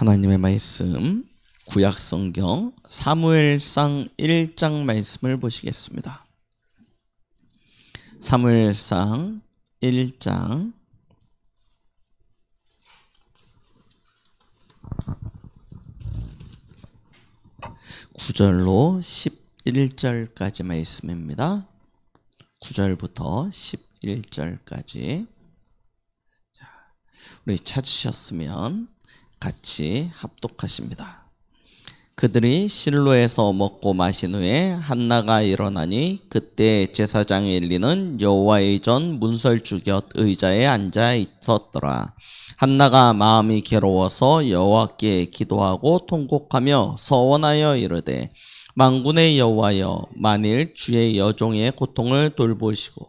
하나님의 말씀 구약성경 사무엘상 1장 말씀을 보시겠습니다. 사무엘상 1장 9절로 11절까지 말씀입니다. 9절부터 11절까지. 자, 우리 찾으셨으면 같이 합독하십니다. 그들이 실로에서 먹고 마신 후에 한나가 일어나니 그때 제사장 엘리는 여호와의 전 문설주 곁 의자에 앉아 있었더라. 한나가 마음이 괴로워서 여호와께 기도하고 통곡하며 서원하여 이르되 만군의 여호와여, 만일 주의 여종의 고통을 돌보시고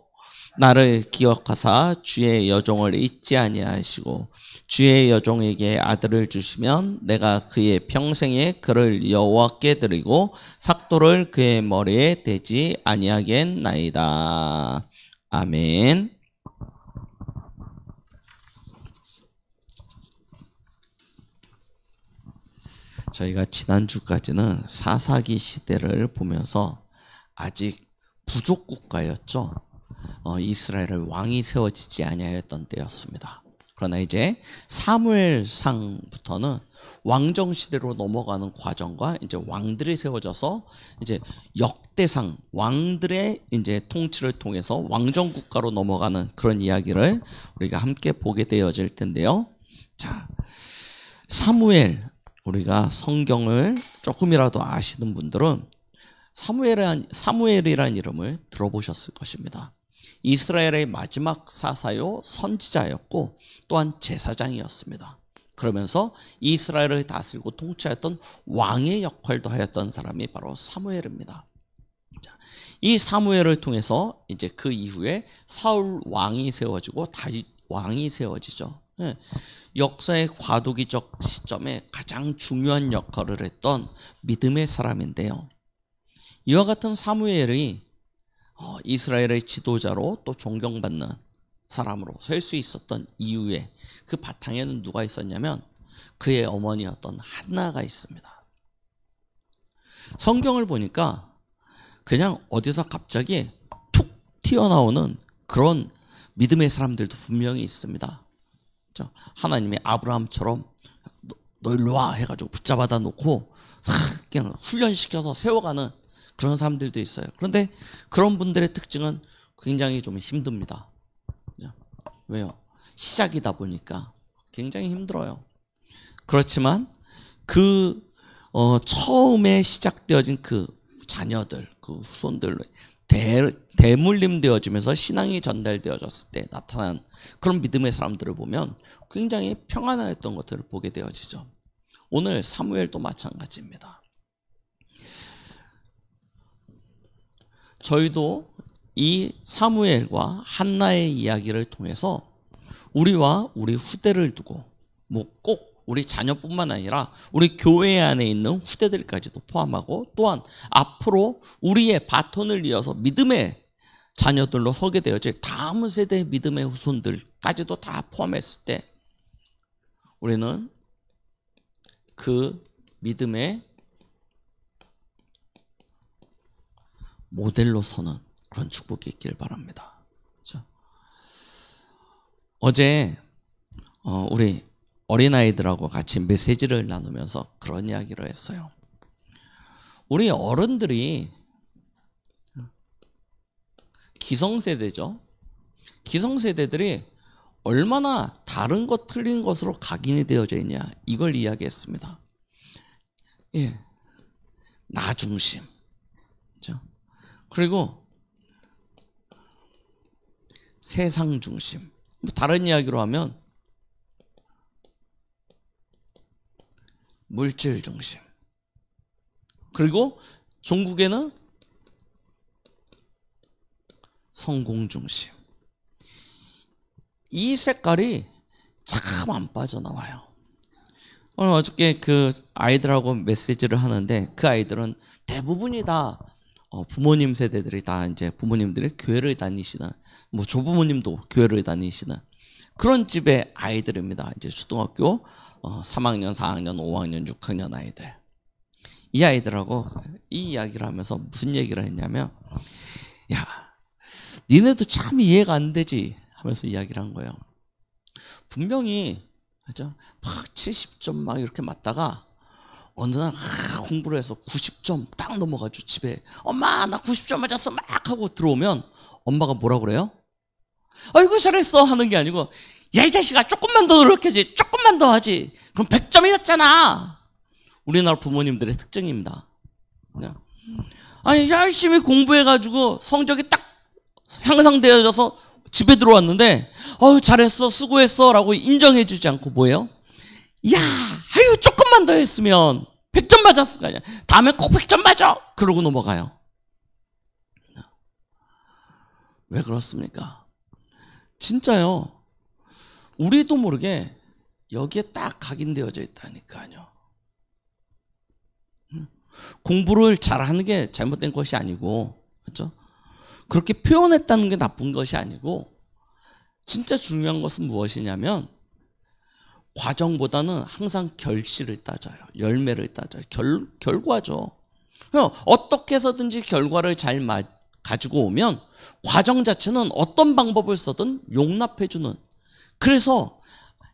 나를 기억하사 주의 여종을 잊지 아니하시고 주의 여종에게 아들을 주시면 내가 그의 평생에 그를 여호와께 드리고 삭도를 그의 머리에 대지 아니하겠나이다. 아멘. 저희가 지난주까지는 사사기 시대를 보면서 아직 부족 국가였죠. 이스라엘의 왕이 세워지지 아니하였던 때였습니다. 그러나 이제 사무엘상부터는 왕정 시대로 넘어가는 과정과 이제 왕들이 세워져서 이제 역대상 왕들의 이제 통치를 통해서 왕정 국가로 넘어가는 그런 이야기를 우리가 함께 보게 되어질 텐데요. 자, 사무엘, 우리가 성경을 조금이라도 아시는 분들은 사무엘이라는 이름을 들어보셨을 것입니다. 이스라엘의 마지막 사사요 선지자였고 또한 제사장이었습니다. 그러면서 이스라엘을 다스리고 통치했던 왕의 역할도 하였던 사람이 바로 사무엘입니다. 이 사무엘을 통해서 이제 그 이후에 사울 왕이 세워지고 다윗 왕이 세워지죠. 역사의 과도기적 시점에 가장 중요한 역할을 했던 믿음의 사람인데요. 이와 같은 사무엘이 이스라엘의 지도자로 또 존경받는 사람으로 설 수 있었던 이유에 그 바탕에는 누가 있었냐면 그의 어머니였던 한나가 있습니다. 성경을 보니까 그냥 어디서 갑자기 툭 튀어나오는 그런 믿음의 사람들도 분명히 있습니다. 하나님이 아브라함처럼 너 일로 와 해가지고 붙잡아다 놓고 그냥 훈련시켜서 세워가는 그런 사람들도 있어요. 그런데 그런 분들의 특징은 굉장히 좀 힘듭니다. 왜요? 시작이다 보니까 굉장히 힘들어요. 그렇지만 그 처음에 시작되어진 그 자녀들, 그 후손들 대물림되어지면서 신앙이 전달되어졌을 때 나타난 그런 믿음의 사람들을 보면 굉장히 평안했던 것들을 보게 되어지죠. 오늘 사무엘도 마찬가지입니다. 저희도 이 사무엘과 한나의 이야기를 통해서 우리와 우리 후대를 두고 꼭 우리 자녀뿐만 아니라 우리 교회 안에 있는 후대들까지도 포함하고 또한 앞으로 우리의 바톤을 이어서 믿음의 자녀들로 서게 되어질 다음 세대의 믿음의 후손들까지도 다 포함했을 때 우리는 그 믿음의 모델로 서는 그런 축복이 있길 바랍니다. 그렇죠? 어제 우리 어린아이들하고 같이 메시지를 나누면서 그런 이야기를 했어요. 우리 어른들이 기성세대죠. 기성세대들이 얼마나 다른 것 틀린 것으로 각인이 되어져 있냐 이걸 이야기했습니다. 예, 나 중심. 그렇죠? 그리고 세상 중심. 다른 이야기로 하면 물질 중심. 그리고 종국에는 성공 중심. 이 색깔이 참 안 빠져나와요. 오늘 어저께 그 아이들하고 메시지를 하는데 그 아이들은 대부분이 다 부모님 세대들이 다 이제 부모님들이 교회를 다니시는, 뭐 조부모님도 교회를 다니시는 그런 집의 아이들입니다. 이제 초등학교 3학년, 4학년, 5학년, 6학년 아이들. 이 아이들하고 이 이야기를 하면서 무슨 얘기를 했냐면, 야, 니네도 참 이해가 안 되지 하면서 이야기를 한 거예요. 분명히 그죠? 막 70점 막 이렇게 맞다가 어느 날 공부를 해서 90점 딱 넘어가지고 집에 엄마 나 90점 맞았어 막 하고 들어오면 엄마가 뭐라 그래요? 아이고 잘했어 하는 게 아니고, 야 이 자식아 조금만 더 노력하지, 조금만 더 하지, 그럼 100점이었잖아. 우리나라 부모님들의 특징입니다. 아니 열심히 공부해가지고 성적이 딱 향상되어져서 집에 들어왔는데 잘했어 수고했어 라고 인정해주지 않고 뭐예요? 야 아유 조금만 더 했으면 100점 맞았을 거 아니야, 다음에 꼭 100점 맞아 그러고 넘어가요. 왜 그렇습니까? 진짜요. 우리도 모르게 여기에 딱 각인되어져 있다니까요. 공부를 잘하는 게 잘못된 것이 아니고, 그렇죠? 그렇게 표현했다는 게 나쁜 것이 아니고, 진짜 중요한 것은 무엇이냐면 과정보다는 항상 결실을 따져요. 열매를 따져요. 결과죠. 어떻게 해서든지 결과를 잘 가지고 오면 과정 자체는 어떤 방법을 써든 용납해주는, 그래서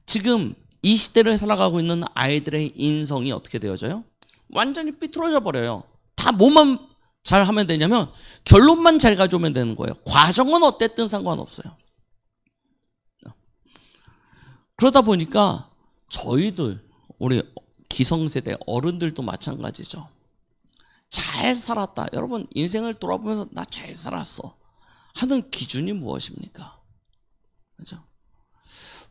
지금 이 시대를 살아가고 있는 아이들의 인성이 어떻게 되어져요? 완전히 삐뚤어져 버려요. 다 뭐만 잘하면 되냐면 결론만 잘 가져오면 되는 거예요. 과정은 어땠든 상관없어요. 그러다 보니까 저희들, 우리 기성세대 어른들도 마찬가지죠. 잘 살았다. 여러분 인생을 돌아보면서 나 잘 살았어 하는 기준이 무엇입니까? 그렇죠?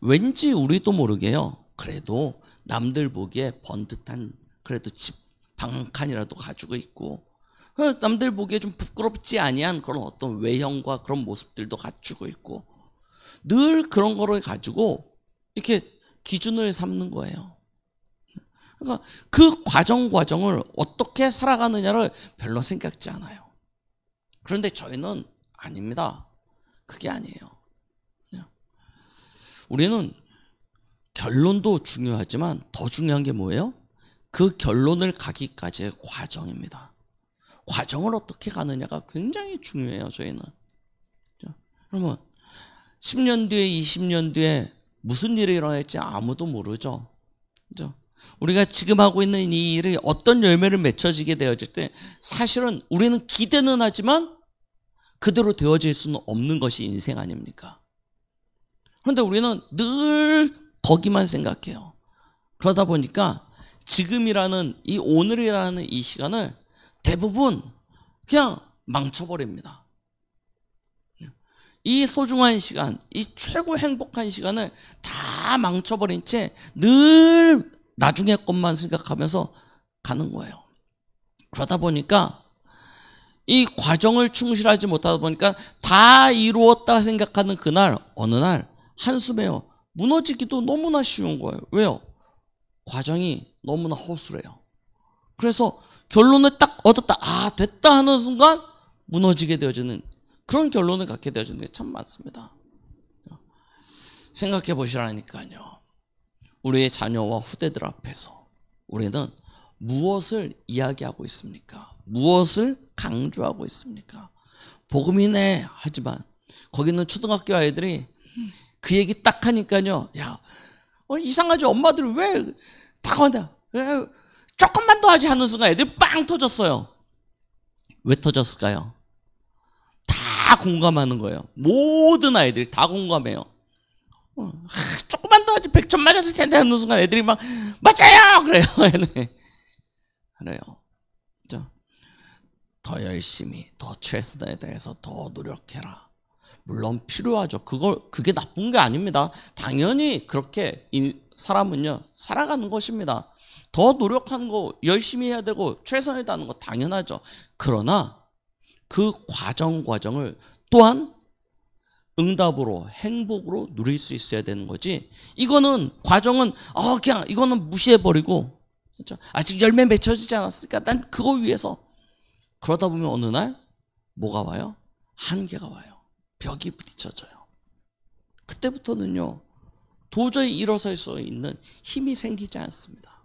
왠지 우리도 모르게요, 그래도 남들 보기에 번듯한 그래도 집 방 한 칸이라도 가지고 있고, 남들 보기에 좀 부끄럽지 아니한 그런 어떤 외형과 그런 모습들도 갖추고 있고, 늘 그런 거를 가지고 이렇게 기준을 삼는 거예요. 그러니까 그 과정을 어떻게 살아가느냐를 별로 생각지 않아요. 그런데 저희는 아닙니다. 그게 아니에요. 우리는 결론도 중요하지만 더 중요한 게 뭐예요? 그 결론을 가기까지의 과정입니다. 과정을 어떻게 가느냐가 굉장히 중요해요. 저희는. 그러면 10년 뒤에 20년 뒤에 무슨 일이 일어날지 아무도 모르죠. 그죠? 우리가 지금 하고 있는 이 일이 어떤 열매를 맺혀지게 되어질 때 사실은 우리는 기대는 하지만 그대로 되어질 수는 없는 것이 인생 아닙니까? 그런데 우리는 늘 거기만 생각해요. 그러다 보니까 지금이라는 이 오늘이라는 이 시간을 대부분 그냥 망쳐버립니다. 이 소중한 시간, 이 최고 행복한 시간을 다 망쳐버린 채 늘 나중에 것만 생각하면서 가는 거예요. 그러다 보니까 이 과정을 충실하지 못하다 보니까 다 이루었다 생각하는 그날 어느 날 한숨에요 무너지기도 너무나 쉬운 거예요. 왜요? 과정이 너무나 허술해요. 그래서 결론을 딱 얻었다, 됐다 하는 순간 무너지게 되어지는 그런 결론을 갖게 되어지는 게 참 많습니다. 생각해 보시라니까요. 우리의 자녀와 후대들 앞에서 우리는 무엇을 이야기하고 있습니까? 무엇을 강조하고 있습니까? 복음이네 하지만 거기는 초등학교 아이들이 그 얘기 딱 하니까요, 야, 이상하지, 엄마들 왜 다 건다, 조금만 더 하지 하는 순간 애들이 빵 터졌어요. 왜 터졌을까요? 다 공감하는 거예요. 모든 아이들이 다 공감해요. 조금만 더 하지 100점 맞았을 텐데 하는 순간 애들이 막 맞아요 그래요. 그래요. 그렇죠? 더 열심히, 더 최선에 대해서 더 노력해라. 물론 필요하죠. 그게 나쁜 게 아닙니다. 당연히 그렇게 사람은요 살아가는 것입니다. 더 노력하는 거, 열심히 해야 되고 최선을 다하는 거 당연하죠. 그러나 그 과정을 또한 응답으로, 행복으로 누릴 수 있어야 되는 거지. 이거는 과정은 그냥 이거는 무시해버리고, 그렇죠? 아직 열매 맺혀지지 않았으니까 난 그거 위해서, 그러다 보면 어느 날 뭐가 와요? 한계가 와요. 벽이 부딪혀져요. 그때부터는요 도저히 일어설 수 있는 힘이 생기지 않습니다.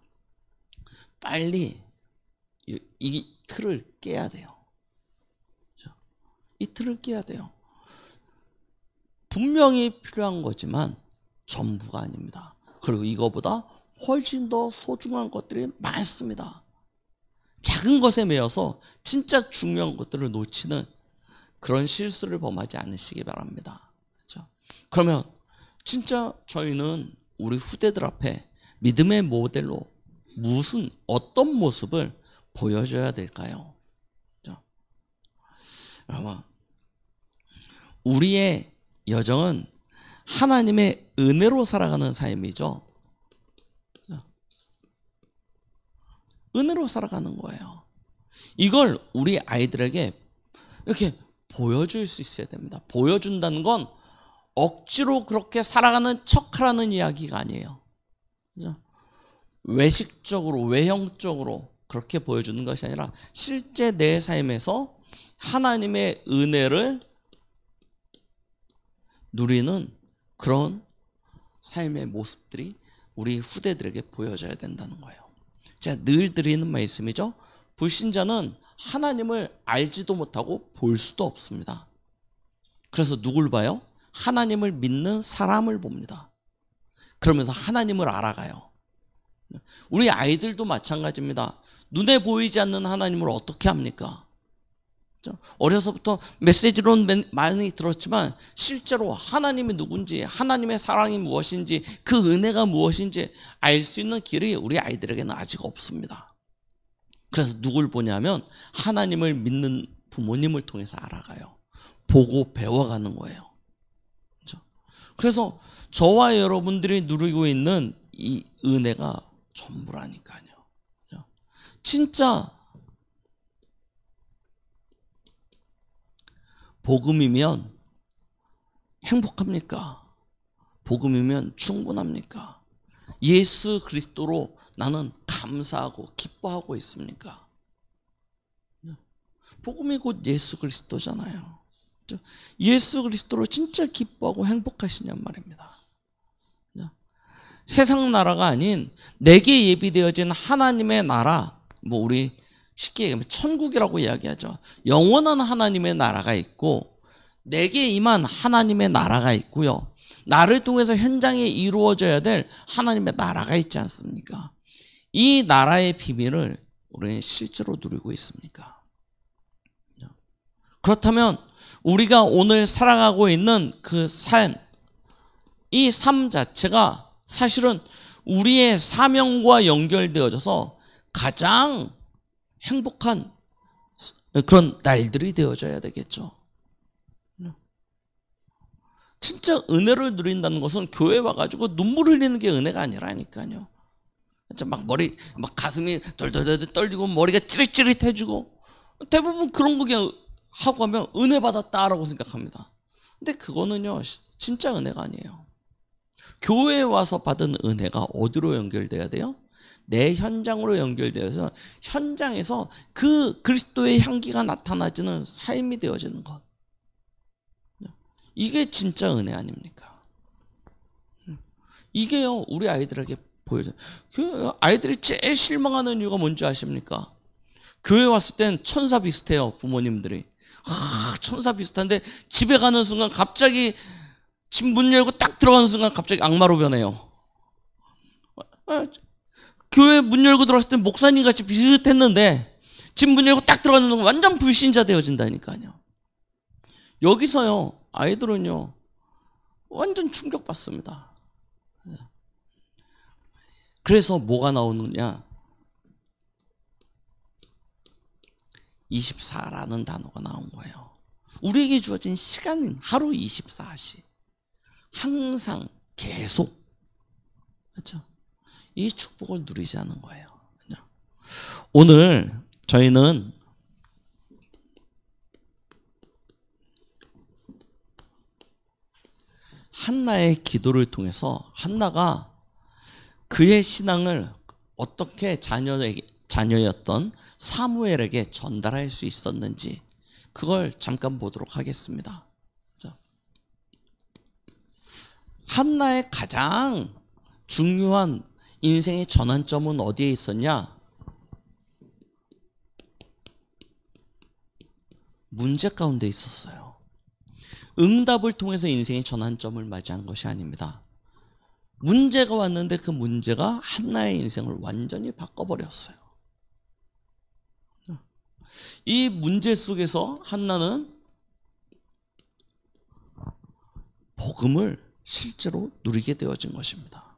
빨리 이 틀을 깨야 돼요. 이 틀을 깨야 돼요. 분명히 필요한 거지만 전부가 아닙니다. 그리고 이거보다 훨씬 더 소중한 것들이 많습니다. 작은 것에 매여서 진짜 중요한 것들을 놓치는 그런 실수를 범하지 않으시기 바랍니다. 그렇죠? 그러면 진짜 저희는 우리 후대들 앞에 믿음의 모델로 어떤 모습을 보여줘야 될까요? 그렇죠? 여러분, 우리의 여정은 하나님의 은혜로 살아가는 삶이죠. 은혜로 살아가는 거예요. 이걸 우리 아이들에게 이렇게 보여줄 수 있어야 됩니다. 보여준다는 건 억지로 그렇게 살아가는 척하라는 이야기가 아니에요. 그죠? 외식적으로, 외형적으로 그렇게 보여주는 것이 아니라 실제 내 삶에서 하나님의 은혜를 누리는 그런 삶의 모습들이 우리 후대들에게 보여져야 된다는 거예요. 제가 늘 드리는 말씀이죠. 불신자는 하나님을 알지도 못하고 볼 수도 없습니다. 그래서 누굴 봐요? 하나님을 믿는 사람을 봅니다. 그러면서 하나님을 알아가요. 우리 아이들도 마찬가지입니다. 눈에 보이지 않는 하나님을 어떻게 합니까? 어려서부터 메시지로는 많이 들었지만 실제로 하나님이 누군지, 하나님의 사랑이 무엇인지, 그 은혜가 무엇인지 알 수 있는 길이 우리 아이들에게는 아직 없습니다. 그래서 누굴 보냐면 하나님을 믿는 부모님을 통해서 알아가요. 보고 배워가는 거예요. 그래서 저와 여러분들이 누리고 있는 이 은혜가 전부라니까요. 진짜 복음이면 행복합니까? 복음이면 충분합니까? 예수 그리스도로 나는 감사하고 기뻐하고 있습니까? 복음이 곧 예수 그리스도잖아요. 예수 그리스도로 진짜 기뻐하고 행복하시냔 말입니다. 세상 나라가 아닌 내게 예비되어진 하나님의 나라, 우리 쉽게 얘기하면 천국이라고 이야기하죠. 영원한 하나님의 나라가 있고 내게 임한 하나님의 나라가 있고요. 나를 통해서 현장에 이루어져야 될 하나님의 나라가 있지 않습니까? 이 나라의 비밀을 우리는 실제로 누리고 있습니까? 그렇다면 우리가 오늘 살아가고 있는 그 삶, 이 삶 자체가 사실은 우리의 사명과 연결되어져서 가장 행복한 그런 날들이 되어져야 되겠죠. 진짜 은혜를 누린다는 것은 교회 와가지고 눈물 흘리는 게 은혜가 아니라니까요. 진짜 막 가슴이 덜덜덜 떨리고 머리가 찌릿찌릿해지고 대부분 그런 거 그냥 하고 하면 은혜 받았다라고 생각합니다. 근데 그거는요 진짜 은혜가 아니에요. 교회에 와서 받은 은혜가 어디로 연결돼야 돼요? 내 현장으로 연결되어서 현장에서 그 그리스도의 향기가 나타나지는 삶이 되어지는 것. 이게 진짜 은혜 아닙니까? 이게요 우리 아이들에게 보여줘요. 아이들이 제일 실망하는 이유가 뭔지 아십니까? 교회 왔을 땐 천사 비슷해요. 부모님들이 천사 비슷한데 집에 가는 순간 갑자기 집 문 열고 딱 들어가는 순간 갑자기 악마로 변해요. 교회 문 열고 들어왔을 때 목사님 같이 비슷했는데 집 문 열고 딱 들어가는 순간 완전 불신자 되어진다니까요. 여기서요 아이들은요 완전 충격받습니다. 그래서 뭐가 나오느냐, 24라는 단어가 나온 거예요. 우리에게 주어진 시간은 하루 24시 항상 계속, 그렇죠? 이 축복을 누리지 않은 거예요. 오늘 저희는 한나의 기도를 통해서 한나가 그의 신앙을 어떻게 자녀였던 사무엘에게 전달할 수 있었는지 그걸 잠깐 보도록 하겠습니다. 한나의 가장 중요한 인생의 전환점은 어디에 있었냐? 문제 가운데 있었어요. 응답을 통해서 인생의 전환점을 맞이한 것이 아닙니다. 문제가 왔는데 그 문제가 한나의 인생을 완전히 바꿔버렸어요. 이 문제 속에서 한나는 복음을 실제로 누리게 되어진 것입니다.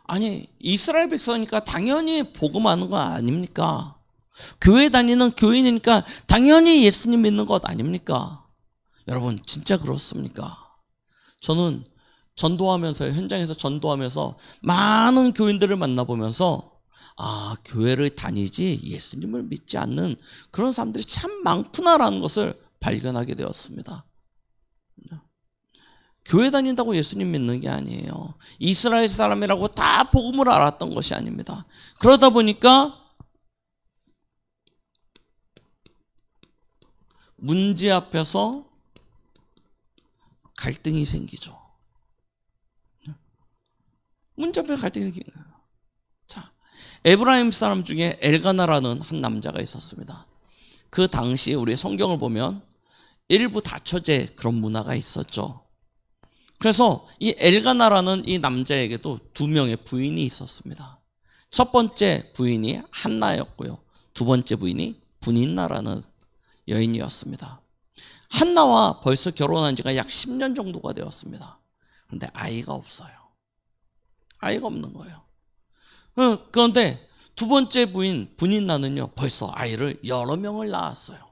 아니, 이스라엘 백성이니까 당연히 복음하는 거 아닙니까? 교회 다니는 교인이니까 당연히 예수님 믿는 것 아닙니까? 여러분, 진짜 그렇습니까? 저는 전도하면서, 현장에서 전도하면서 많은 교인들을 만나보면서 교회를 다니지 예수님을 믿지 않는 그런 사람들이 참 많구나라는 것을 발견하게 되었습니다. 교회 다닌다고 예수님 믿는 게 아니에요. 이스라엘 사람이라고 다 복음을 알았던 것이 아닙니다. 그러다 보니까 문제 앞에서 갈등이 생기죠. 문제 앞에 갈등이 생기는 거예요. 자, 에브라임 사람 중에 엘가나라는 한 남자가 있었습니다. 그 당시 우리 성경을 보면 일부 다처제 그런 문화가 있었죠. 그래서 이 엘가나라는 이 남자에게도 두 명의 부인이 있었습니다. 첫 번째 부인이 한나였고요. 두 번째 부인이 분인나라는 여인이었습니다. 한나와 벌써 결혼한 지가 약 10년 정도가 되었습니다. 그런데 아이가 없어요. 아이가 없는 거예요. 그런데 두 번째 부인 분인나는요, 벌써 아이를 여러 명을 낳았어요.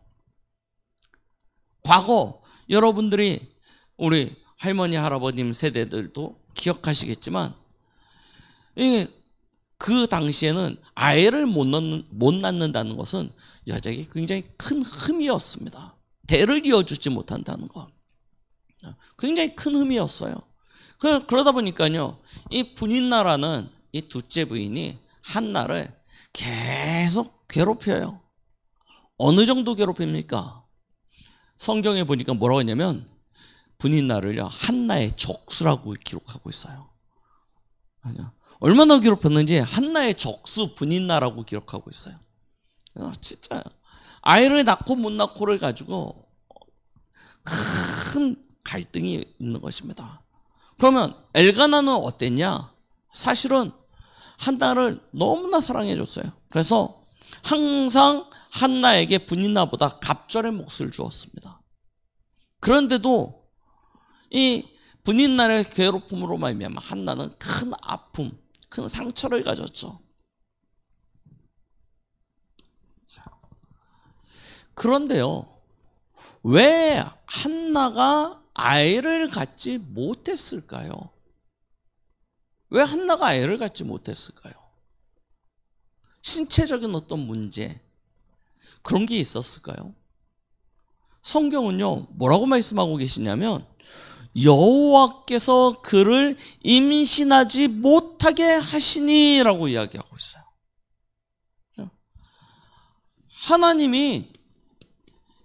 과거 여러분들이 우리 할머니 할아버님 세대들도 기억하시겠지만 이게 그 당시에는 아이를 못 낳는다는 것은 여자에게 굉장히 큰 흠이었습니다. 대를 이어주지 못한다는 것, 굉장히 큰 흠이었어요. 그러다 보니까요, 이 분인나라는 이 둘째 부인이 한나를 계속 괴롭혀요. 어느 정도 괴롭힙니까? 성경에 보니까 뭐라고 했냐면 분인나를요, 한나의 적수라고 기록하고 있어요. 얼마나 괴롭혔는지 한나의 적수 분인나라고 기록하고 있어요. 진짜 아이를 낳고 못 낳고를 가지고 큰 갈등이 있는 것입니다. 그러면 엘가나는 어땠냐? 사실은 한나를 너무나 사랑해줬어요. 그래서 항상 한나에게 분인나보다 갑절의 몫을 주었습니다. 그런데도 이 분인나의 괴롭힘으로 말미암아 한나는 큰 아픔, 큰 상처를 가졌죠. 자, 그런데요, 왜 한나가 아이를 갖지 못했을까요? 왜 한나가 아이를 갖지 못했을까요? 신체적인 어떤 문제, 그런 게 있었을까요? 성경은요, 뭐라고 말씀하고 계시냐면 여호와께서 그를 임신하지 못하게 하시니라고 이야기하고 있어요. 하나님이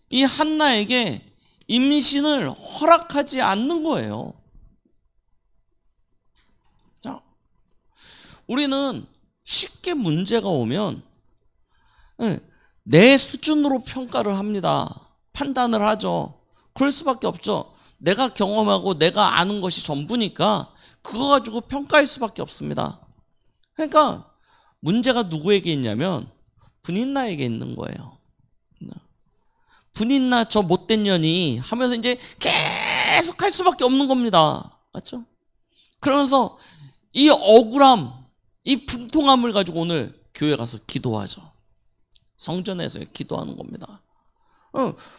이 한나에게 임신을 허락하지 않는 거예요. 자, 우리는 쉽게 문제가 오면 내 수준으로 평가를 합니다. 판단을 하죠. 그럴 수밖에 없죠. 내가 경험하고 내가 아는 것이 전부니까 그거 가지고 평가할 수밖에 없습니다. 그러니까 문제가 누구에게 있냐면 분인나에게 있는 거예요. 분인나 저 못된 년이 하면서 이제 계속 할 수밖에 없는 겁니다. 맞죠? 그러면서 이 억울함, 이 분통함을 가지고 오늘 교회 가서 기도하죠. 성전에서 기도하는 겁니다.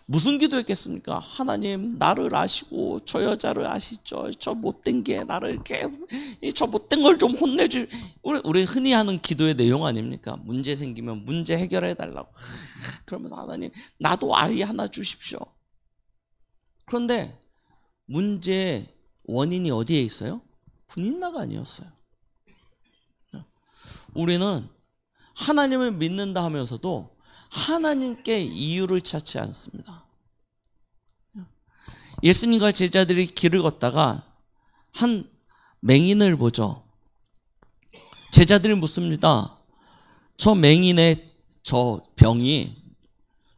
무슨 기도했겠습니까? 하나님, 나를 아시고 저 여자를 아시죠? 저 못된 게 나를 이렇게, 저 못된 걸 좀 혼내주. 우리 흔히 하는 기도의 내용 아닙니까? 문제 생기면 문제 해결해 달라고. 그러면서 하나님, 나도 아이 하나 주십시오. 그런데 문제의 원인이 어디에 있어요? 분인나가 아니었어요. 우리는 하나님을 믿는다 하면서도 하나님께 이유를 찾지 않습니다. 예수님과 제자들이 길을 걷다가 한 맹인을 보죠. 제자들이 묻습니다. 저 맹인의 저 병이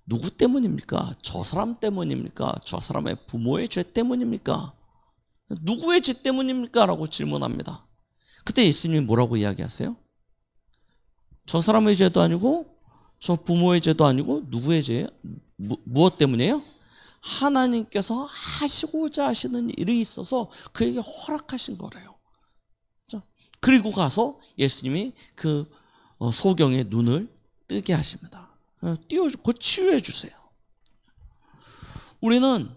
누구 때문입니까? 저 사람 때문입니까? 저 사람의 부모의 죄 때문입니까? 누구의 죄 때문입니까? 라고 질문합니다. 그때 예수님이 뭐라고 이야기하세요? 저 사람의 죄도 아니고 저 부모의 죄도 아니고 누구의 죄예요? 무엇 때문이에요? 하나님께서 하시고자 하시는 일이 있어서 그에게 허락하신 거래요. 그리고 가서 예수님이 그 소경의 눈을 뜨게 하십니다. 띄워주고 치유해 주세요. 우리는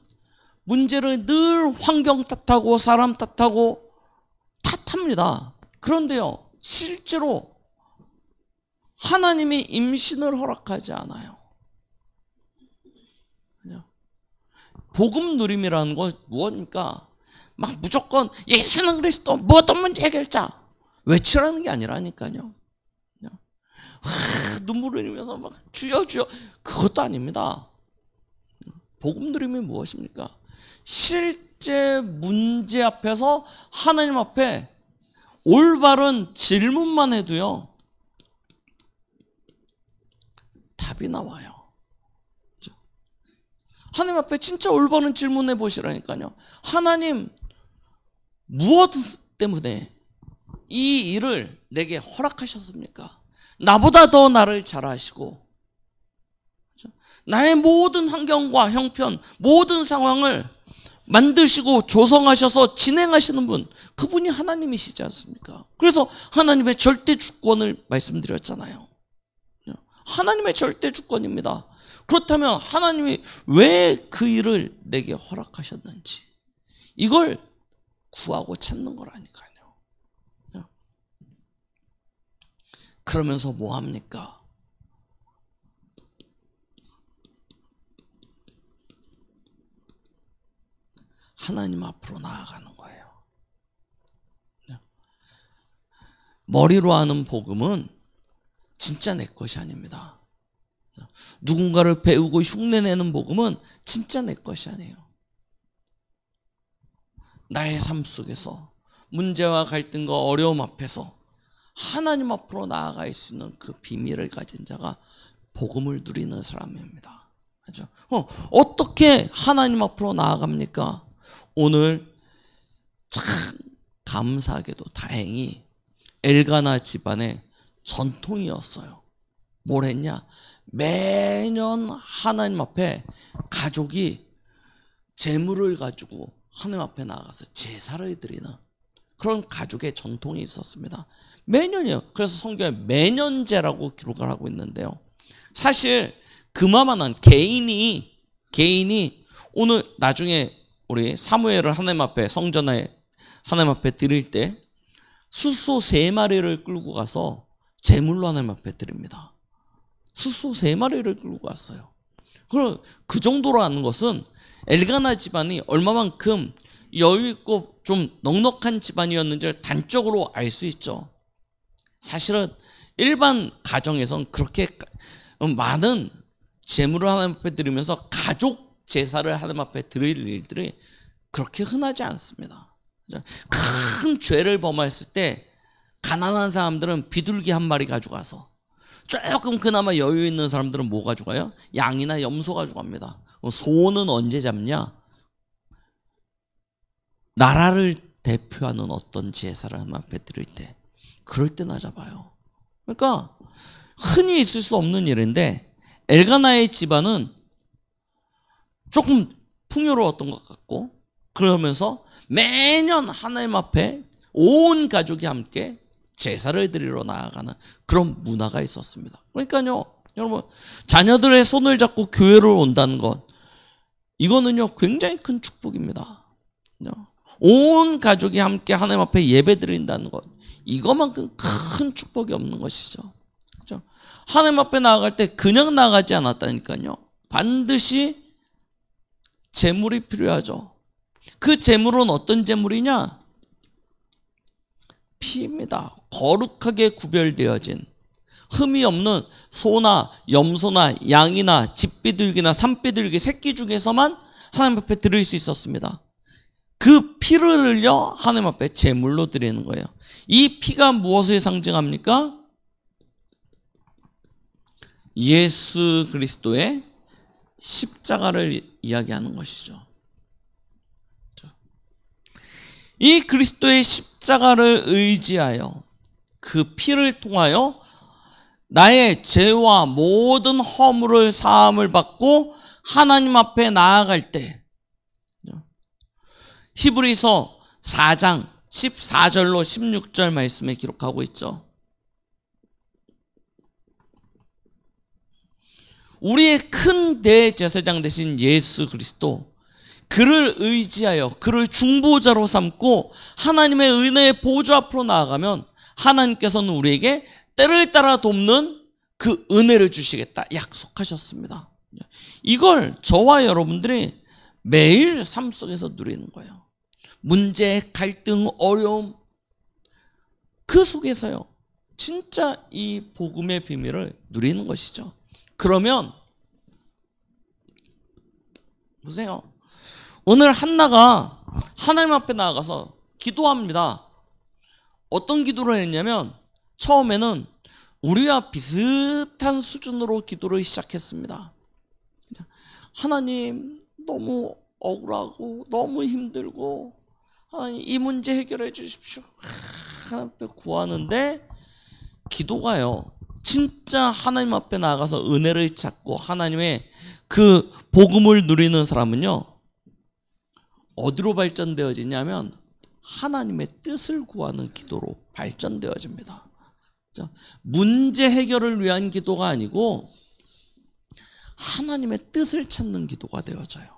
문제를 늘 환경 탓하고 사람 탓하고 탓합니다. 그런데요, 실제로 하나님이 임신을 허락하지 않아요. 복음 누림이라는 건 무엇입니까? 막 무조건 예수는 그리스도 모든 문제 해결자 외치라는 게 아니라니까요. 눈물을 흘리면서 막 주여 주여 그것도 아닙니다. 복음 누림이 무엇입니까? 실제 문제 앞에서 하나님 앞에 올바른 질문만 해도요 답이 나와요. 하나님 앞에 진짜 올바른 질문해 보시라니까요. 하나님 무엇 때문에 이 일을 내게 허락하셨습니까? 나보다 더 나를 잘 아시고 나의 모든 환경과 형편 모든 상황을 만드시고 조성하셔서 진행하시는 분, 그분이 하나님이시지 않습니까? 그래서 하나님의 절대 주권을 말씀드렸잖아요. 하나님의 절대 주권입니다. 그렇다면 하나님이 왜 그 일을 내게 허락하셨는지 이걸 구하고 찾는 거라니까요. 그러면서 뭐 합니까? 하나님 앞으로 나아가는 거예요. 머리로 하는 복음은 진짜 내 것이 아닙니다. 누군가를 배우고 흉내내는 복음은 진짜 내 것이 아니에요. 나의 삶 속에서 문제와 갈등과 어려움 앞에서 하나님 앞으로 나아갈 수 있는 그 비밀을 가진 자가 복음을 누리는 사람입니다. 그렇죠? 어떻게 하나님 앞으로 나아갑니까? 오늘 참 감사하게도 다행히 엘가나 집안의 전통이었어요. 뭘 했냐? 매년 하나님 앞에 가족이 제물을 가지고 하나님 앞에 나가서 제사를 드리는 그런 가족의 전통이 있었습니다. 매년이요. 그래서 성경에 매년제라고 기록을 하고 있는데요. 사실 그만한 개인이 오늘 나중에 우리 사무엘을 하나님 앞에 성전에 하나님 앞에 드릴 때 숫소 3마리를 끌고 가서 제물로 하나님 앞에 드립니다. 숫소 3마리를 끌고 갔어요. 그럼 그 정도로 하는 것은 엘가나 집안이 얼마만큼 여유있고 좀 넉넉한 집안이었는지를 단적으로 알 수 있죠. 사실은 일반 가정에선 그렇게 많은 제물을 하나님 앞에 드리면서 가족 제사를 하나님 앞에 드릴 일들이 그렇게 흔하지 않습니다. 큰 죄를 범했을 때 가난한 사람들은 비둘기 1마리 가져가서, 조금 그나마 여유 있는 사람들은 뭐 가져가요? 양이나 염소 가져갑니다. 소는 언제 잡냐? 나라를 대표하는 어떤 제사를 하나님 앞에 드릴 때, 그럴 때나 잡아요. 그러니까 흔히 있을 수 없는 일인데 엘가나의 집안은 조금 풍요로웠던 것 같고, 그러면서 매년 하나님 앞에 온 가족이 함께 제사를 드리러 나아가는 그런 문화가 있었습니다. 그러니까요, 여러분, 자녀들의 손을 잡고 교회를 온다는 것, 이거는요 굉장히 큰 축복입니다. 온 가족이 함께 하나님 앞에 예배 드린다는 것, 이것만큼 큰 축복이 없는 것이죠. 그렇죠? 하나님 앞에 나아갈 때 그냥 나가지 않았다니까요. 반드시 제물이 필요하죠. 그 제물은 어떤 제물이냐? 피입니다. 거룩하게 구별되어진 흠이 없는 소나 염소나 양이나 집비둘기나 산비둘기 새끼 중에서만 하나님 앞에 드릴 수 있었습니다. 그 피를 흘려 하나님 앞에 제물로 드리는 거예요. 이 피가 무엇을 상징합니까? 예수 그리스도의 십자가를 이야기하는 것이죠. 이 그리스도의 십자가를 의지하여 그 피를 통하여 나의 죄와 모든 허물을 사함을 받고 하나님 앞에 나아갈 때, 히브리서 4장 14절로 16절 말씀에 기록하고 있죠. 우리의 큰 대제사장 되신 예수 그리스도, 그를 의지하여 그를 중보자로 삼고 하나님의 은혜의 보좌 앞으로 나아가면 하나님께서는 우리에게 때를 따라 돕는 그 은혜를 주시겠다 약속하셨습니다. 이걸 저와 여러분들이 매일 삶 속에서 누리는 거예요. 문제, 갈등, 어려움, 그 속에서요 진짜 이 복음의 비밀을 누리는 것이죠. 그러면 보세요. 오늘 한나가 하나님 앞에 나아가서 기도합니다. 어떤 기도를 했냐면 처음에는 우리와 비슷한 수준으로 기도를 시작했습니다. 하나님, 너무 억울하고 너무 힘들고 하나님 이 문제 해결해 주십시오. 하나님 앞에 구하는데 기도가요 진짜 하나님 앞에 나아가서 은혜를 찾고 하나님의 그 복음을 누리는 사람은요 어디로 발전되어지냐면 하나님의 뜻을 구하는 기도로 발전되어집니다. 문제 해결을 위한 기도가 아니고 하나님의 뜻을 찾는 기도가 되어져요.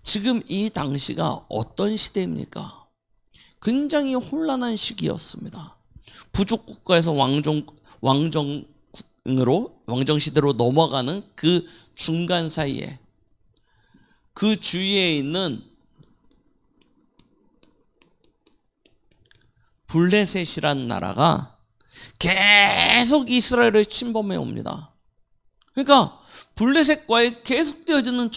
지금 이 당시가 어떤 시대입니까? 굉장히 혼란한 시기였습니다. 부족 국가에서 왕정 시대로 넘어가는 그 중간 사이에 그 주위에 있는 블레셋이라는 나라가 계속 이스라엘을 침범해 옵니다. 그러니까 블레셋과의 계속되어지는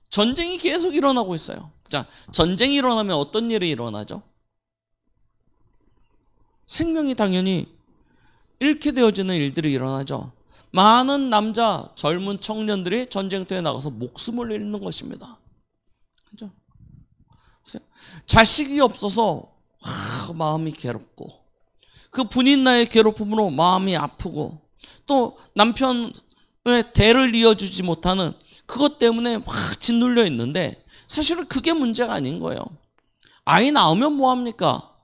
전쟁이 계속 일어나고 있어요. 자, 전쟁이 일어나면 어떤 일이 일어나죠? 생명이 당연히 잃게 되어지는 일들이 일어나죠. 많은 남자, 젊은 청년들이 전쟁터에 나가서 목숨을 잃는 것입니다. 그죠? 자식이 없어서 마음이 괴롭고 그 분인 나의 괴롭힘으로 마음이 아프고 또 남편의 대를 이어주지 못하는 그것 때문에 막 짓눌려 있는데 사실은 그게 문제가 아닌 거예요. 아이 낳으면 뭐합니까?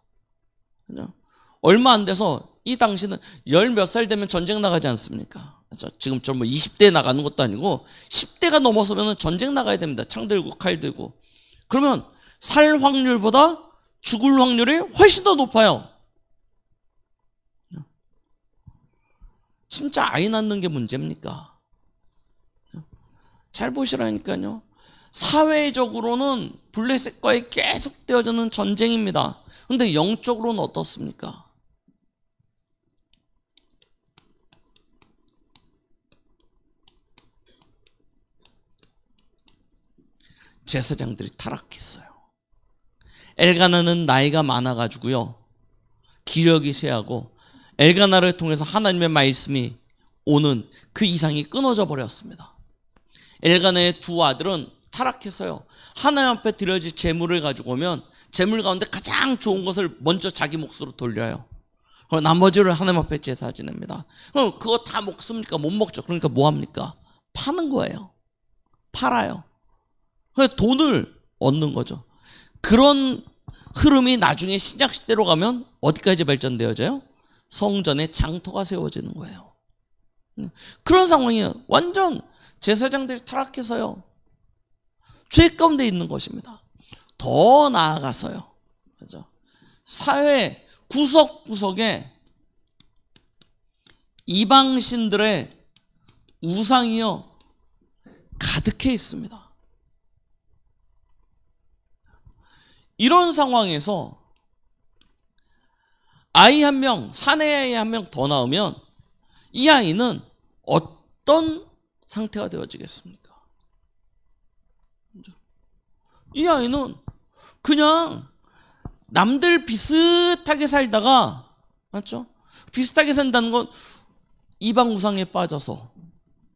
그죠? 얼마 안 돼서 이 당시는 열 몇 살 되면 전쟁 나가지 않습니까? 지금처럼 뭐 20대에 나가는 것도 아니고 10대가 넘어서면 전쟁 나가야 됩니다. 창 들고 칼 들고. 그러면 살 확률보다 죽을 확률이 훨씬 더 높아요. 진짜 아이 낳는 게 문제입니까? 잘 보시라니까요. 사회적으로는 블레셋과의 계속되어지는 전쟁입니다. 그런데 영적으로는 어떻습니까? 제사장들이 타락했어요. 엘가나는 나이가 많아가지고요 기력이 쇠하고 엘가나를 통해서 하나님의 말씀이 오는 그 이상이 끊어져 버렸습니다. 엘가나의 두 아들은 타락해서요 하나님 앞에 드려질 재물을 가지고 오면 재물 가운데 가장 좋은 것을 먼저 자기 몫으로 돌려요. 나머지를 하나님 앞에 제사 지냅니다. 그럼 그거 다 먹습니까? 못 먹죠. 그러니까 뭐합니까? 파는 거예요. 팔아요. 돈을 얻는 거죠. 그런 흐름이 나중에 신약시대로 가면 어디까지 발전되어져요? 성전에 장터가 세워지는 거예요. 그런 상황이에요. 완전 제사장들이 타락해서요 죄 가운데 있는 것입니다. 더 나아가서요 그죠? 사회 구석구석에 이방신들의 우상이요 가득해 있습니다. 이런 상황에서 아이 한 명, 사내 아이 한 명 더 낳으면 이 아이는 어떤 어떤 상태가 되어지겠습니까? 이 아이는 그냥 남들 비슷하게 살다가, 맞죠? 비슷하게 산다는 건 이방 우상에 빠져서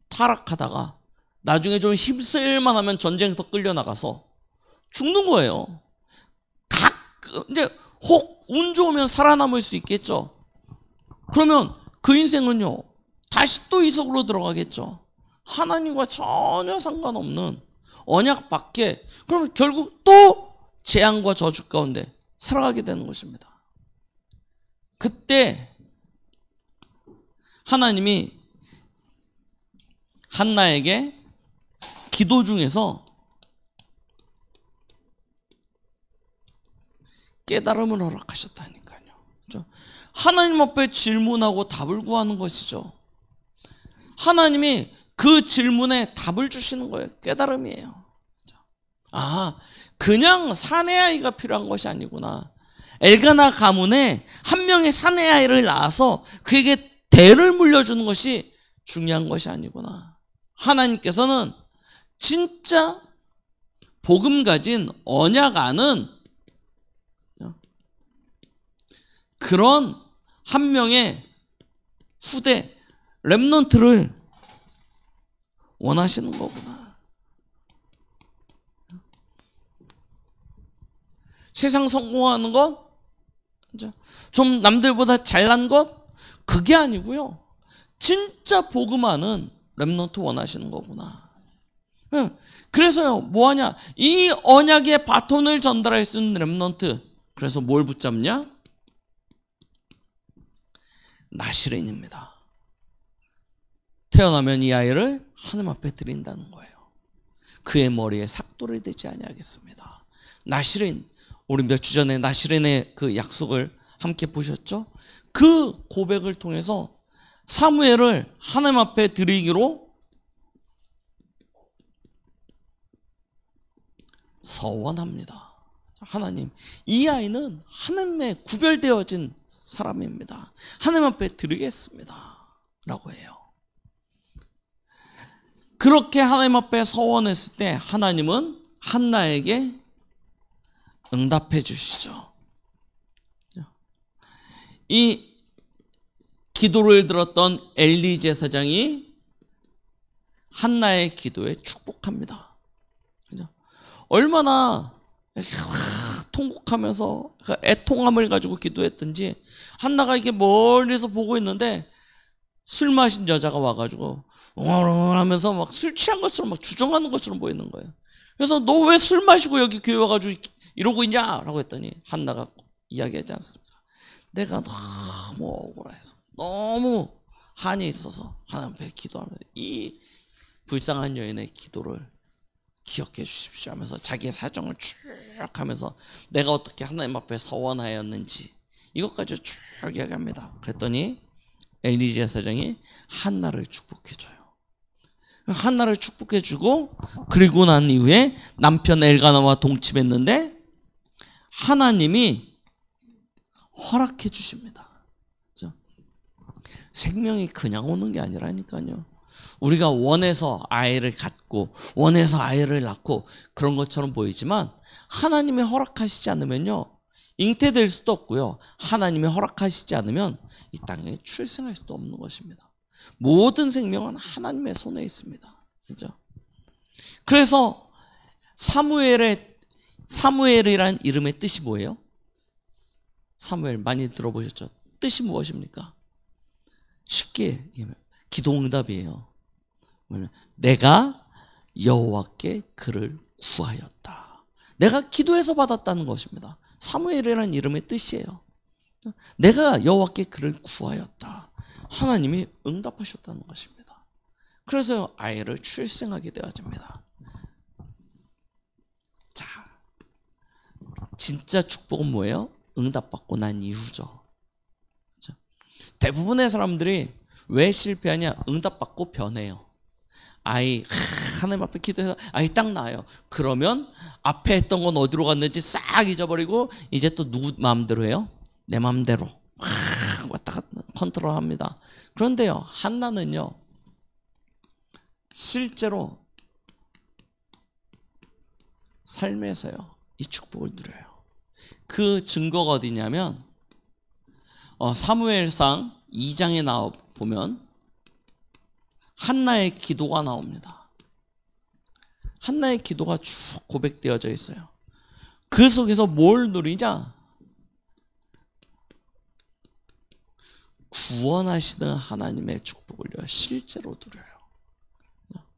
타락하다가 나중에 좀 힘쓸만 하면 전쟁터 끌려나가서 죽는 거예요. 이제 혹 운 좋으면 살아남을 수 있겠죠. 그러면 그 인생은요, 다시 또 이석으로 들어가겠죠. 하나님과 전혀 상관없는 언약 밖에, 그러면 결국 또 재앙과 저주 가운데 살아가게 되는 것입니다. 그때 하나님이 한나에게 기도 중에서 깨달음을 허락하셨다니까요. 그렇죠? 하나님 앞에 질문하고 답을 구하는 것이죠. 하나님이 그 질문에 답을 주시는 거예요. 깨달음이에요. 아, 그냥 사내아이가 필요한 것이 아니구나. 엘가나 가문에 한 명의 사내아이를 낳아서 그에게 대를 물려주는 것이 중요한 것이 아니구나. 하나님께서는 진짜 복음 가진 언약 아는 그런 한 명의 후대 렘넌트를 원하시는 거구나. 세상 성공하는 것, 좀 남들보다 잘난 것, 그게 아니고요. 진짜 복음하는 렘넌트 원하시는 거구나. 그래서요, 뭐하냐? 이 언약의 바톤을 전달할 수 있는 렘넌트. 그래서 뭘 붙잡냐? 나시린입니다. 태어나면 이 아이를 하나님 앞에 드린다는 거예요. 그의 머리에 삭도를 대지 아니하겠습니다. 나시린, 우리 몇 주 전에 나시린의 그 약속을 함께 보셨죠? 그 고백을 통해서 사무엘을 하나님 앞에 드리기로 서원합니다. 하나님, 이 아이는 하나님의 구별되어진 사람입니다. 하나님 앞에 드리겠습니다. 라고 해요. 그렇게 하나님 앞에 서원했을 때 하나님은 한나에게 응답해 주시죠. 이 기도를 들었던 엘리 제사장이 한나의 기도에 축복합니다. 얼마나 통곡하면서 애통함을 가지고 기도했든지 한나가 이게 멀리서 보고 있는데 술 마신 여자가 와가지고 웅얼웅얼 하면서 막 술 취한 것처럼 막 주정하는 것처럼 보이는 거예요. 그래서 너 왜 술 마시고 여기 교회 와가지고 이러고 있냐? 라고 했더니 한나가 이야기하지 않습니까? 내가 너무 억울해서 너무 한이 있어서 하나님 앞에 기도하면서 이 불쌍한 여인의 기도를 기억해 주십시오 하면서 자기의 사정을 쭉 하면서 내가 어떻게 하나님 앞에 서원하였는지 이것까지 쭉 이야기합니다. 그랬더니 엘리 제사장이 한나를 축복해줘요. 한나를 축복해주고 그리고 난 이후에 남편 엘가나와 동침했는데 하나님이 허락해 주십니다. 그렇죠? 생명이 그냥 오는 게 아니라니까요. 우리가 원해서 아이를 갖고 원해서 아이를 낳고 그런 것처럼 보이지만 하나님이 허락하시지 않으면요 잉태될 수도 없고요. 하나님이 허락하시지 않으면 이 땅에 출생할 수도 없는 것입니다. 모든 생명은 하나님의 손에 있습니다. 그렇죠? 그래서 사무엘이란 이름의 뜻이 뭐예요? 사무엘 많이 들어보셨죠? 뜻이 무엇입니까? 쉽게 기도응답이에요. 내가 여호와께 그를 구하였다. 내가 기도해서 받았다는 것입니다. 사무엘이라는 이름의 뜻이에요. 내가 여호와께 그를 구하였다. 하나님이 응답하셨다는 것입니다. 그래서 아이를 출생하게 되어집니다. 자, 진짜 축복은 뭐예요? 응답받고 난 이후죠. 그렇죠? 대부분의 사람들이 왜 실패하냐? 응답받고 변해요. 아이 하나님 앞에 기도해서 아이 딱 나아요. 그러면 앞에 했던 건 어디로 갔는지 싹 잊어버리고 이제 또 누구 마음대로 해요? 내 마음대로 왔다 갔다 컨트롤합니다. 그런데요 한나는요 실제로 삶에서요 이 축복을 누려요. 그 증거가 어디냐면 사무엘상 2장에 나와 보면 한나의 기도가 나옵니다. 한나의 기도가 쭉 고백되어져 있어요. 그 속에서 뭘 누리냐? 구원하시는 하나님의 축복을요 실제로 누려요.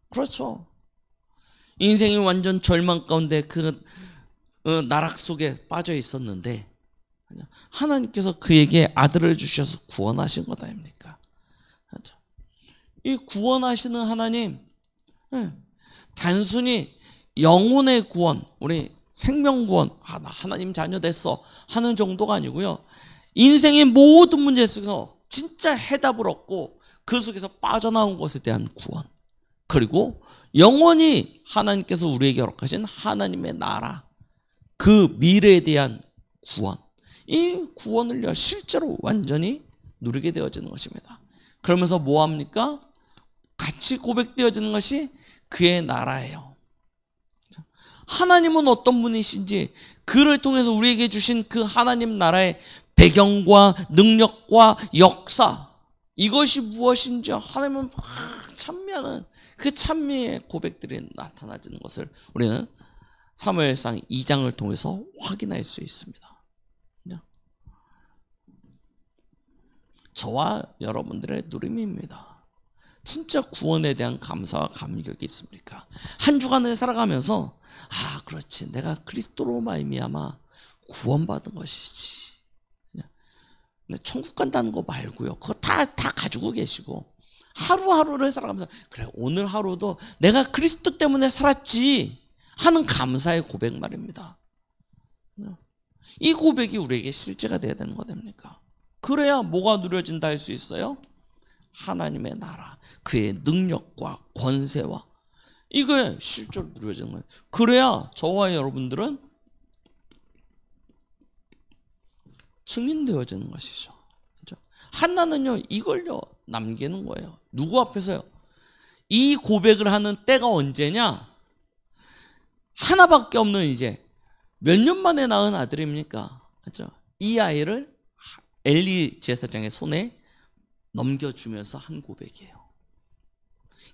그렇죠. 인생이 완전 절망 가운데 그 나락 속에 빠져 있었는데 하나님께서 그에게 아들을 주셔서 구원하신 것 아닙니까? 이 구원하시는 하나님, 단순히 영혼의 구원, 우리 생명 구원, 나 하나님 자녀 됐어 하는 정도가 아니고요. 인생의 모든 문제 속에서 진짜 해답을 얻고 그 속에서 빠져나온 것에 대한 구원, 그리고 영원히 하나님께서 우리에게 허락하신 하나님의 나라, 그 미래에 대한 구원, 이 구원을요 실제로 완전히 누리게 되어지는 것입니다. 그러면서 뭐합니까? 같이 고백되어지는 것이 그의 나라예요. 하나님은 어떤 분이신지, 그를 통해서 우리에게 주신 그 하나님 나라의 배경과 능력과 역사, 이것이 무엇인지 하나님은 찬미하는 그 찬미의 고백들이 나타나지는 것을 우리는 사무엘상 2장을 통해서 확인할 수 있습니다. 저와 여러분들의 누림입니다. 진짜 구원에 대한 감사와 감격이 있습니까? 한 주간을 살아가면서 그렇지, 내가 그리스도로 말미암아 구원받은 것이지. 천국 간다는 거 말고요. 그거 다 가지고 계시고 하루하루를 살아가면서 그래, 오늘 하루도 내가 그리스도 때문에 살았지 하는 감사의 고백 말입니다. 이 고백이 우리에게 실제가 돼야 되는 거 됩니까? 그래야 뭐가 누려진다 할 수 있어요? 하나님의 나라, 그의 능력과 권세와 이게 실제로 누려지는 거예요. 그래야 저와 여러분들은 증인되어지는 것이죠. 그렇죠? 한나는요 이걸요 남기는 거예요. 누구 앞에서요? 이 고백을 하는 때가 언제냐? 하나밖에 없는 이제 몇 년 만에 낳은 아들입니까? 그렇죠? 이 아이를 엘리 제사장의 손에 넘겨주면서 한 고백이에요.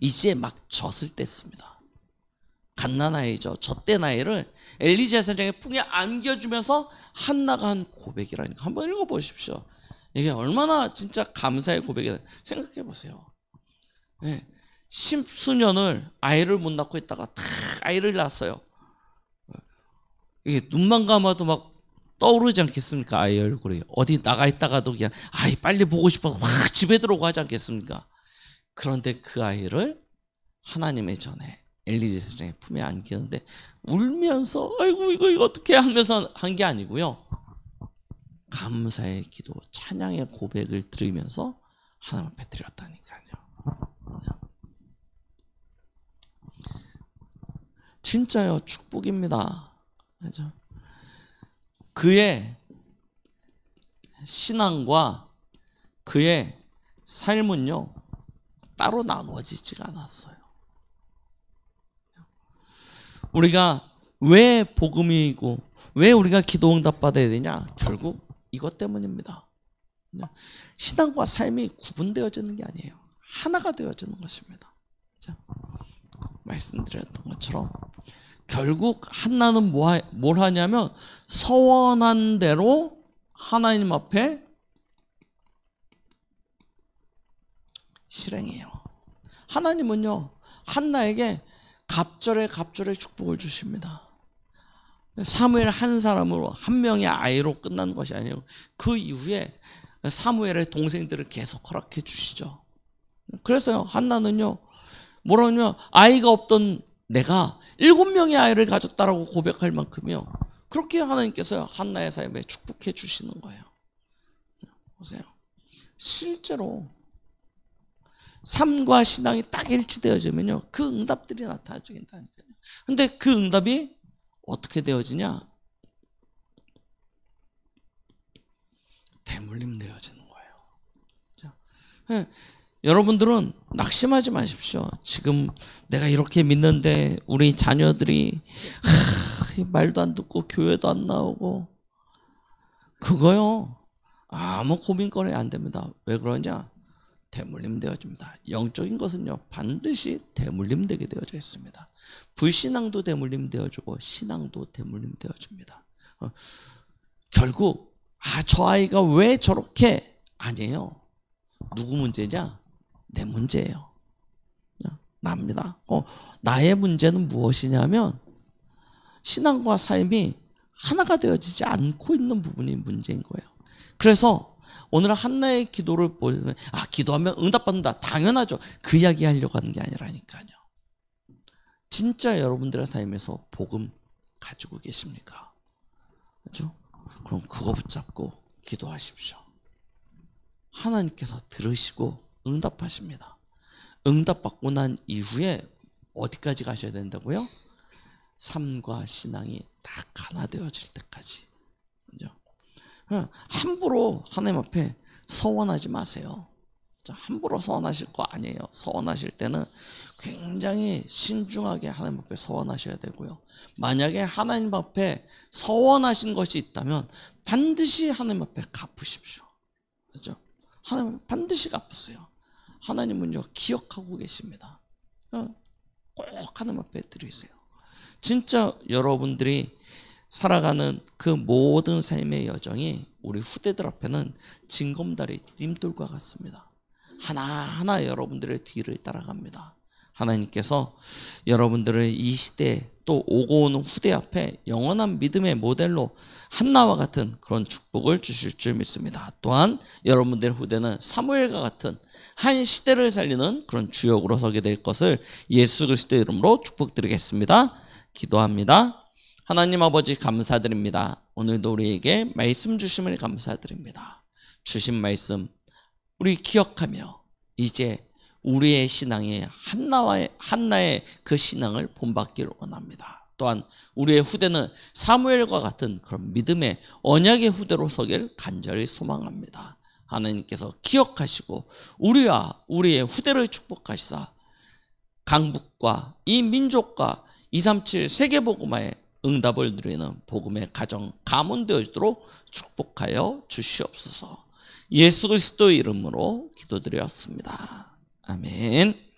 이제 막 젖을 뗐습니다. 갓난아이죠. 젖된 아이를 엘리 제사장의 품에 안겨주면서 한나가 한 고백이라니까. 한번 읽어보십시오. 이게 얼마나 진짜 감사의 고백이다. 생각해 보세요. 네. 십수년을 아이를 못 낳고 있다가 탁 아이를 낳았어요. 이게 눈만 감아도 막 떠오르지 않겠습니까? 아이 얼굴이. 어디 나가 있다가도 그냥 아이 빨리 보고 싶어서 확 집에 들어오고 하지 않겠습니까? 그런데 그 아이를 하나님의 전에 엘리 제사장의 품에 안기는데 울면서 아이고 이거 어떻게 하면서 한 게 아니고요. 감사의 기도, 찬양의 고백을 드리면서 하나님 앞에 드렸다니까요. 진짜요, 축복입니다. 그죠? 그의 신앙과 그의 삶은요 따로 나누어지지가 않았어요. 우리가 왜 복음이고 왜 우리가 기도 응답 받아야 되냐? 결국 이것 때문입니다. 신앙과 삶이 구분되어지는 게 아니에요. 하나가 되어지는 것입니다. 자, 말씀드렸던 것처럼 결국 한나는 뭘 하냐면 서원한 대로 하나님 앞에 실행해요. 하나님은요 한나에게 갑절에 축복을 주십니다. 사무엘 한 사람으로 한 명의 아이로 끝난 것이 아니고 그 이후에 사무엘의 동생들을 계속 허락해 주시죠. 그래서요 한나는요 뭐라냐면 아이가 없던 내가 7명의 아이를 가졌다라고 고백할 만큼요 그렇게 하나님께서 한나의 삶에 축복해 주시는 거예요. 보세요. 실제로 삶과 신앙이 딱 일치되어지면요 그 응답들이 나타나진다니까요. 근데 그 응답이 어떻게 되어지냐? 대물림 되어지는 거예요. 여러분들은 낙심하지 마십시오. 지금 내가 이렇게 믿는데 우리 자녀들이 말도 안 듣고 교회도 안 나오고, 그거요 아무 고민거리 안 됩니다. 왜 그러냐? 대물림 되어집니다. 영적인 것은요 반드시 대물림 되게 되어져 있습니다. 불신앙도 대물림 되어지고 신앙도 대물림 되어집니다. 결국 저 아이가 왜 저렇게, 아니에요. 누구 문제냐? 내 문제예요. 납니다. 나의 문제는 무엇이냐면 신앙과 삶이 하나가 되어지지 않고 있는 부분이 문제인 거예요. 그래서 오늘 한나의 기도를 보면 기도하면 응답받는다, 당연하죠. 그 이야기 하려고 하는 게 아니라니까요. 진짜 여러분들의 삶에서 복음 가지고 계십니까? 그렇죠? 그럼 그거 붙잡고 기도하십시오. 하나님께서 들으시고 응답하십니다. 응답받고 난 이후에 어디까지 가셔야 된다고요? 삶과 신앙이 딱 하나 되어질 때까지. 그렇죠? 함부로 하나님 앞에 서원하지 마세요. 함부로 서원하실 거 아니에요. 서원하실 때는 굉장히 신중하게 하나님 앞에 서원하셔야 되고요. 만약에 하나님 앞에 서원하신 것이 있다면 반드시 하나님 앞에 갚으십시오. 그렇죠? 하나님 반드시 갚으세요. 하나님은요 기억하고 계십니다. 꼭 하나님 앞에 드리세요. 진짜 여러분들이 살아가는 그 모든 삶의 여정이 우리 후대들 앞에는 징검다리 디딤돌과 같습니다. 하나하나 여러분들의 뒤를 따라갑니다. 하나님께서 여러분들을 이 시대에 또 오고 오는 후대 앞에 영원한 믿음의 모델로 한나와 같은 그런 축복을 주실 줄 믿습니다. 또한 여러분들의 후대는 사무엘과 같은 한 시대를 살리는 그런 주역으로 서게 될 것을 예수 그리스도의 이름으로 축복드리겠습니다. 기도합니다. 하나님 아버지 감사드립니다. 오늘도 우리에게 말씀 주심을 감사드립니다. 주신 말씀 우리 기억하며 이제 우리의 신앙의 한나의 그 신앙을 본받기를 원합니다. 또한 우리의 후대는 사무엘과 같은 그런 믿음의 언약의 후대로 서길 간절히 소망합니다. 하나님께서 기억하시고 우리와 우리의 후대를 축복하시사 강북과 이 민족과 237 세계복음화의 응답을 누리는 복음의 가정 가문 되어지도록 축복하여 주시옵소서. 예수 그리스도의 이름으로 기도드렸습니다. 아멘.